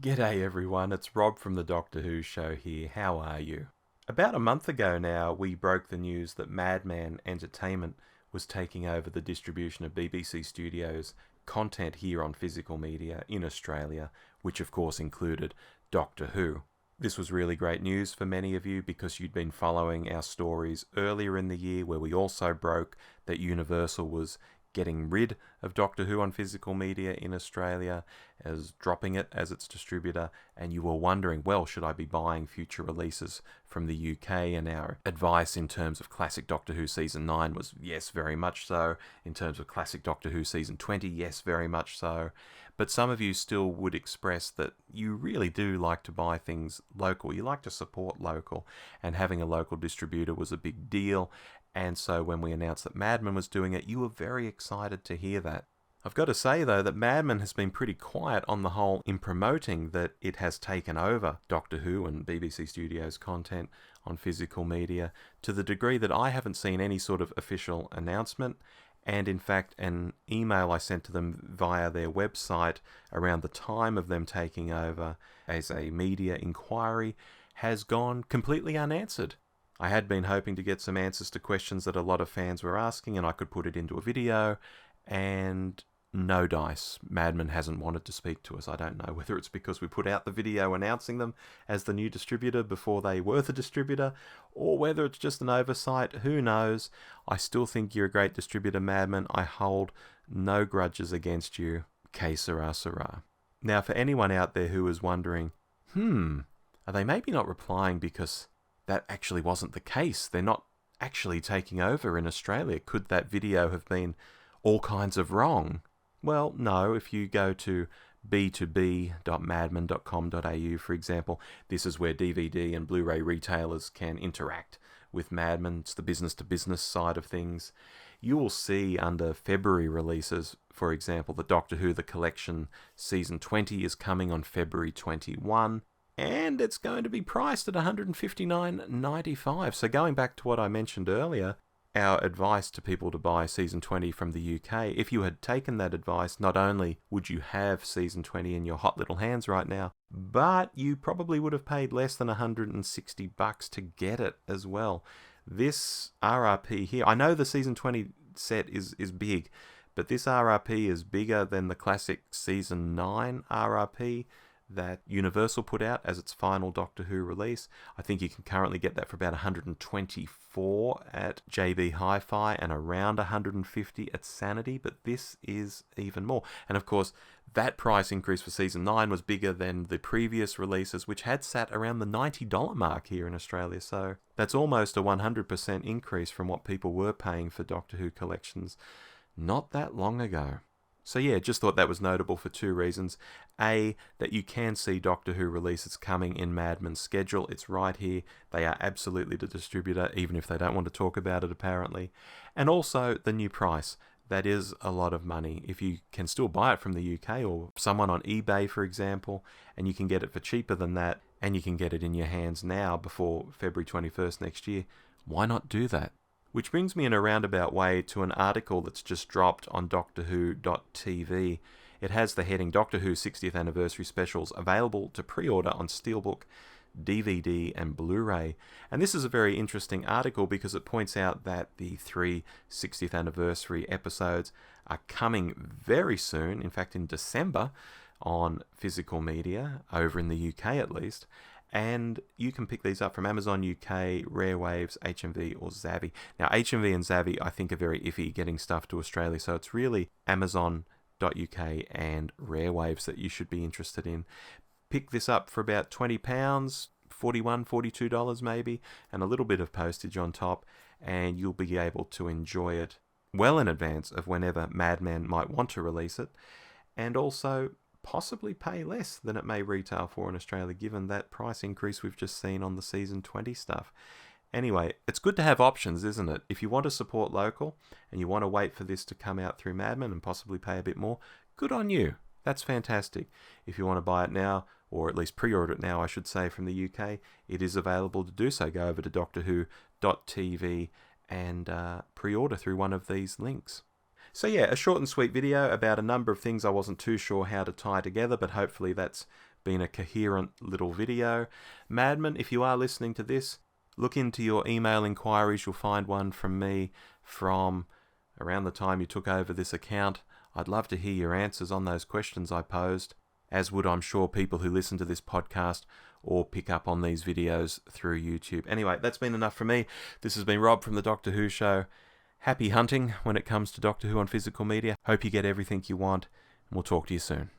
G'day everyone, it's Rob from the Doctor Who show here. How are you? About a month ago now, we broke the news that Madman Entertainment was taking over the distribution of BBC Studios content here on physical media in Australia, which of course included Doctor Who. This was really great news for many of you because you'd been following our stories earlier in the year where we also broke that Universal was getting rid of Doctor Who on physical media in Australia, as dropping it as its distributor, and you were wondering, well, should I be buying future releases from the UK? And our advice in terms of classic Doctor Who Season 9 was yes, very much so. In terms of classic Doctor Who Season 20, yes, very much so. But some of you still would express that you really do like to buy things local. You like to support local, and having a local distributor was a big deal. And so when we announced that Madman was doing it, you were very excited to hear that. I've got to say, though, that Madman has been pretty quiet on the whole in promoting that it has taken over Doctor Who and BBC Studios content on physical media, to the degree that I haven't seen any sort of official announcement. And in fact, an email I sent to them via their website around the time of them taking over as a media inquiry has gone completely unanswered. I had been hoping to get some answers to questions that a lot of fans were asking, and I could put it into a video, and no dice. Madman hasn't wanted to speak to us. I don't know whether it's because we put out the video announcing them as the new distributor before they were the distributor, or whether it's just an oversight. Who knows? I still think you're a great distributor, Madman. I hold no grudges against you. Que sera, sera. Now, for anyone out there who is wondering, are they maybe not replying because that actually wasn't the case? They're not actually taking over in Australia. Could that video have been all kinds of wrong? Well, no. If you go to b2b.madman.com.au, for example, this is where DVD and Blu-ray retailers can interact with Madman. It's the business-to-business side of things. You will see under February releases, for example, the Doctor Who The Collection Season 20 is coming on February 21. And it's going to be priced at $159.95. So going back to what I mentioned earlier, our advice to people to buy Season 20 from the UK, if you had taken that advice, not only would you have Season 20 in your hot little hands right now, but you probably would have paid less than $160 to get it as well. This RRP here, I know the Season 20 set is big, but this RRP is bigger than the classic Season 9 RRP that Universal put out as its final Doctor Who release. I think you can currently get that for about $124 at JB Hi-Fi and around $150 at Sanity, but this is even more. And of course, that price increase for Season 9 was bigger than the previous releases, which had sat around the $90 mark here in Australia. So that's almost a 100% increase from what people were paying for Doctor Who collections not that long ago. So yeah, just thought that was notable for two reasons. A, that you can see Doctor Who releases coming in Madman's schedule. It's right here. They are absolutely the distributor, even if they don't want to talk about it apparently. And also the new price. That is a lot of money. If you can still buy it from the UK or someone on eBay, for example, and you can get it for cheaper than that, and you can get it in your hands now before February 21st next year, why not do that? Which brings me in a roundabout way to an article that's just dropped on DoctorWho.tv. It has the heading Doctor Who 60th Anniversary Specials available to pre-order on Steelbook, DVD and Blu-ray. And this is a very interesting article because it points out that the 3 60th Anniversary episodes are coming very soon, in fact in December, on physical media, over in the UK at least. And you can pick these up from Amazon UK, Rarewaves, HMV or Zavvi. Now HMV and Zavvi I think are very iffy getting stuff to Australia, so it's really Amazon.uk and Rarewaves that you should be interested in. Pick this up for about £20, $41, $42 maybe, and a little bit of postage on top, and you'll be able to enjoy it well in advance of whenever Madman might want to release it, and also possibly pay less than it may retail for in Australia, given that price increase we've just seen on the Season 20 stuff. Anyway, it's good to have options, isn't it? If you want to support local and you want to wait for this to come out through Madman and possibly pay a bit more, good on you. That's fantastic. If you want to buy it now, or at least pre-order it now, I should say, from the UK, it is available to do so. Go over to DoctorWho.tv and pre-order through one of these links. So yeah, a short and sweet video about a number of things I wasn't too sure how to tie together, but hopefully that's been a coherent little video. Madman, if you are listening to this, look into your email inquiries. You'll find one from me from around the time you took over this account. I'd love to hear your answers on those questions I posed, as would, I'm sure, people who listen to this podcast or pick up on these videos through YouTube. Anyway, that's been enough for me. This has been Rob from The Doctor Who Show. Happy hunting when it comes to Doctor Who on physical media. Hope you get everything you want, and we'll talk to you soon.